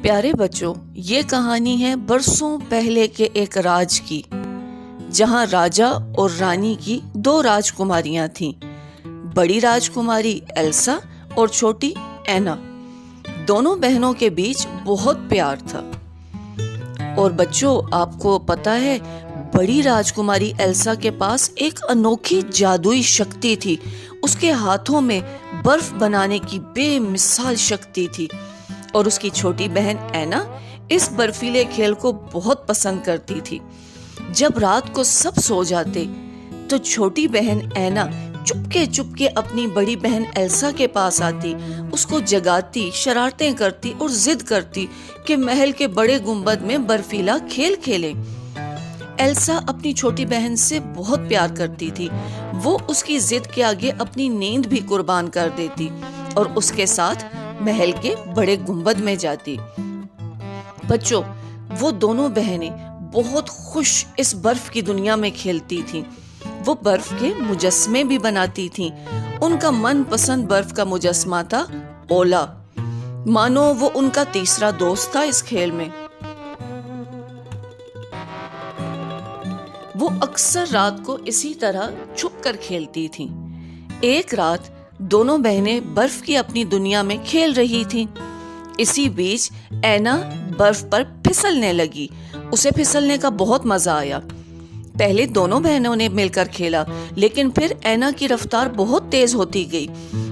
پیارے بچوں، یہ کہانی ہے برسوں پہلے کے ایک راج کی، جہاں راجا اور رانی کی دو راجکماریاں تھیں۔ بڑی راجکماری ایلسا اور چھوٹی اینا۔ دونوں بہنوں کے بیچ بہت پیار تھا۔ اور بچوں، آپ کو پتا ہے، بڑی راجکماری ایلسا کے پاس ایک انوکھی جادوئی شکتی تھی۔ اس کے ہاتھوں میں برف بنانے کی بے مثال شکتی تھی، اور اس کی چھوٹی بہن اینا اس برفیلے کھیل کو بہت پسند کرتی تھی۔ جب رات کو سب سو جاتے تو چھوٹی بہن اینا چپکے اپنی بڑی بہن ایلسا کے پاس آتی، اس کو جگاتی، شرارتیں کرتی اور ضد کرتی کہ محل کے بڑے گنبد میں برفیلا کھیل کھیلے۔ ایلسا اپنی چھوٹی بہن سے بہت پیار کرتی تھی۔ وہ اس کی ضد کے آگے اپنی نیند بھی قربان کر دیتی اور اس کے ساتھ محل کے بڑے گنبد میں جاتی۔ بچوں، وہ دونوں بہنیں بہت خوش اس برف کی دنیا میں کھیلتی تھیں۔ وہ برف کے مجسمے بھی بناتی تھیں۔ ان کا من پسند برف کا مجسمہ تھا اولا، مانو وہ ان کا تیسرا دوست تھا اس کھیل میں۔ وہ اکثر رات کو اسی طرح چھپ کر کھیلتی تھیں۔ ایک رات دونوں بہنیں برف کی اپنی دنیا میں کھیل رہی تھیں۔ اسی بیچ اینا برف پر پھسلنے لگی۔ اسے پھسلنے کا بہت مزہ آیا۔ پہلے دونوں بہنوں نے مل کر کھیلا، لیکن پھر اینا کی رفتار بہت تیز ہوتی گئی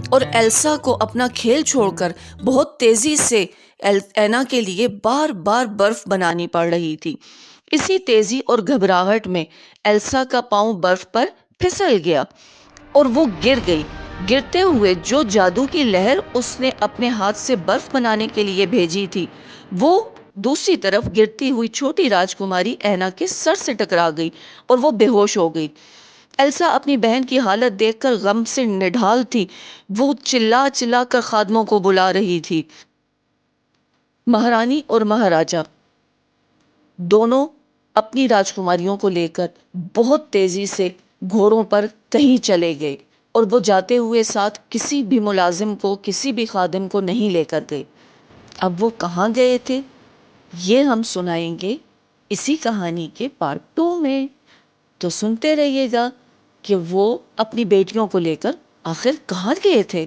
اور ایلسا کو اپنا کھیل چھوڑ کر بہت تیزی سے اینا کے لیے بار بار برف بنانی پڑ رہی تھی۔ اسی تیزی اور گھبراہٹ میں ایلسا کا پاؤں برف پر پھسل گیا اور وہ گر گئی۔ گرتے ہوئے جو جادو کی لہر اس نے اپنے ہاتھ سے برف بنانے کے لیے بھیجی تھی، وہ دوسری طرف گرتی ہوئی چھوٹی راجکماری اینا کے سر سے ٹکرا گئی اور وہ بے ہوش ہو گئی۔ ایلسا اپنی بہن کی حالت دیکھ کر غم سے نڈھال تھی۔ وہ چلا چلا کر خادموں کو بلا رہی تھی۔ مہارانی اور مہاراجا دونوں اپنی راجکماریوں کو لے کر بہت تیزی سے گھوڑوں پر کہیں چلے گئے، اور وہ جاتے ہوئے ساتھ کسی بھی ملازم کو، کسی بھی خادم کو نہیں لے کر گئے۔ اب وہ کہاں گئے تھے، یہ ہم سنائیں گے اسی کہانی کے پارٹ 2 میں۔ تو سنتے رہیے گا کہ وہ اپنی بیٹیوں کو لے کر آخر کہاں گئے تھے۔